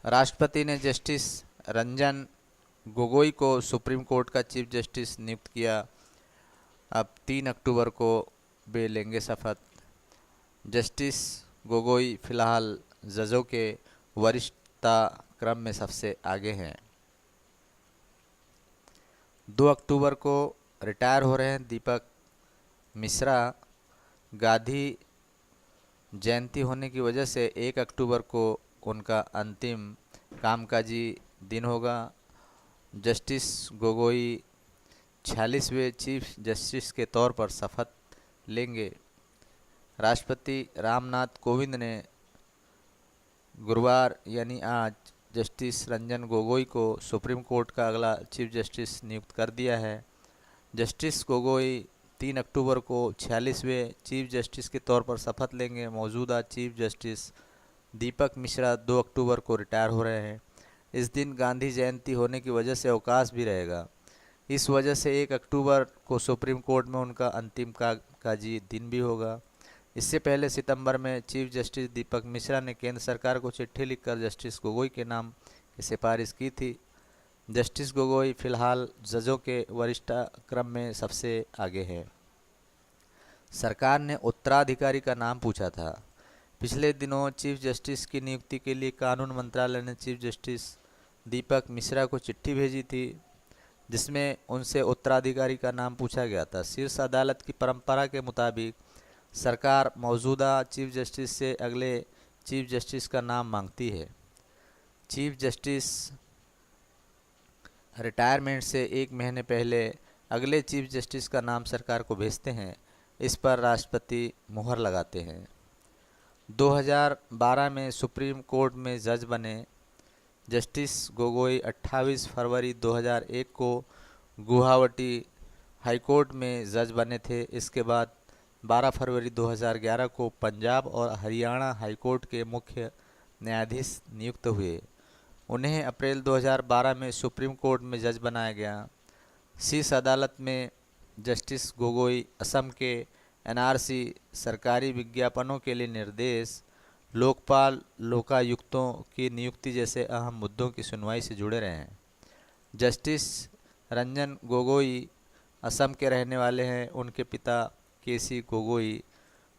राष्ट्रपति ने जस्टिस रंजन गोगोई को सुप्रीम कोर्ट का चीफ जस्टिस नियुक्त किया। अब 3 अक्टूबर को वे लेंगे शपथ। जस्टिस गोगोई फिलहाल जजों के वरिष्ठता क्रम में सबसे आगे हैं। 2 अक्टूबर को रिटायर हो रहे हैं दीपक मिश्रा। गांधी जयंती होने की वजह से 1 अक्टूबर को उनका अंतिम कामकाजी दिन होगा। जस्टिस गोगोई 46वें चीफ जस्टिस के तौर पर शपथ लेंगे। राष्ट्रपति रामनाथ कोविंद ने गुरुवार यानी आज जस्टिस रंजन गोगोई को सुप्रीम कोर्ट का अगला चीफ जस्टिस नियुक्त कर दिया है। जस्टिस गोगोई 3 अक्टूबर को 46वें चीफ जस्टिस के तौर पर शपथ लेंगे। मौजूदा चीफ जस्टिस दीपक मिश्रा 2 अक्टूबर को रिटायर हो रहे हैं। इस दिन गांधी जयंती होने की वजह से अवकाश भी रहेगा। इस वजह से 1 अक्टूबर को सुप्रीम कोर्ट में उनका अंतिम कामकाजी दिन भी होगा। इससे पहले सितंबर में चीफ जस्टिस दीपक मिश्रा ने केंद्र सरकार को चिट्ठी लिखकर जस्टिस गोगोई के नाम की सिफारिश की थी। जस्टिस गोगोई फिलहाल जजों के वरिष्ठ क्रम में सबसे आगे है। सरकार ने उत्तराधिकारी का नाम पूछा था। पिछले दिनों चीफ जस्टिस की नियुक्ति के लिए कानून मंत्रालय ने चीफ जस्टिस दीपक मिश्रा को चिट्ठी भेजी थी, जिसमें उनसे उत्तराधिकारी का नाम पूछा गया था। शीर्ष अदालत की परंपरा के मुताबिक सरकार मौजूदा चीफ जस्टिस से अगले चीफ जस्टिस का नाम मांगती है। चीफ जस्टिस रिटायरमेंट से 1 महीने पहले अगले चीफ जस्टिस का नाम सरकार को भेजते हैं। इस पर राष्ट्रपति मुहर लगाते हैं। 2012 में सुप्रीम कोर्ट में जज बने जस्टिस गोगोई 28 फरवरी 2001 को गुवाहाटी हाईकोर्ट में जज बने थे। इसके बाद 12 फरवरी 2011 को पंजाब और हरियाणा हाईकोर्ट के मुख्य न्यायाधीश नियुक्त हुए। उन्हें अप्रैल 2012 में सुप्रीम कोर्ट में जज बनाया गया। शीर्ष अदालत में जस्टिस गोगोई असम के एनआरसी, सरकारी विज्ञापनों के लिए निर्देश, लोकपाल, लोकायुक्तों की नियुक्ति जैसे अहम मुद्दों की सुनवाई से जुड़े रहे हैं। जस्टिस रंजन गोगोई असम के रहने वाले हैं। उनके पिता केसी गोगोई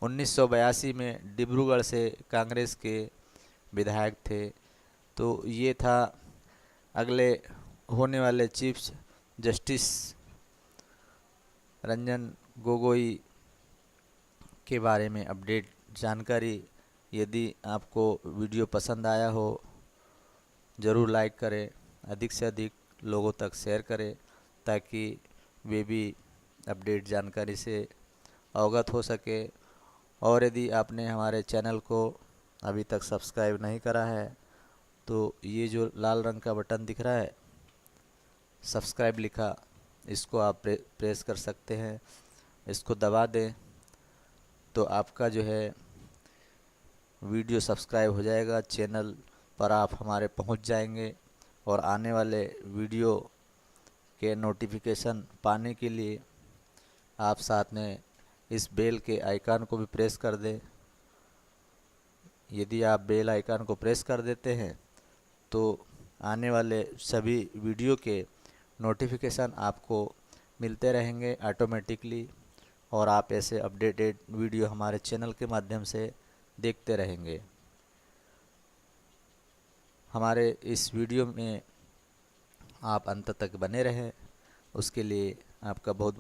1982 में डिब्रूगढ़ से कांग्रेस के विधायक थे। तो ये था अगले होने वाले चीफ जस्टिस रंजन गोगोई के बारे में अपडेट जानकारी। यदि आपको वीडियो पसंद आया हो ज़रूर लाइक करें, अधिक से अधिक लोगों तक शेयर करें ताकि वे भी अपडेट जानकारी से अवगत हो सके। और यदि आपने हमारे चैनल को अभी तक सब्सक्राइब नहीं करा है तो ये जो लाल रंग का बटन दिख रहा है सब्सक्राइब लिखा, इसको आप प्रेस कर सकते हैं। इसको दबा दें तो आपका जो है वीडियो सब्सक्राइब हो जाएगा, चैनल पर आप हमारे पहुंच जाएंगे। और आने वाले वीडियो के नोटिफिकेशन पाने के लिए आप साथ में इस बेल के आइकन को भी प्रेस कर दें। यदि आप बेल आइकन को प्रेस कर देते हैं तो आने वाले सभी वीडियो के नोटिफिकेशन आपको मिलते रहेंगे ऑटोमेटिकली, और आप ऐसे अपडेटेड वीडियो हमारे चैनल के माध्यम से देखते रहेंगे। हमारे इस वीडियो में आप अंत तक बने रहें, उसके लिए आपका बहुत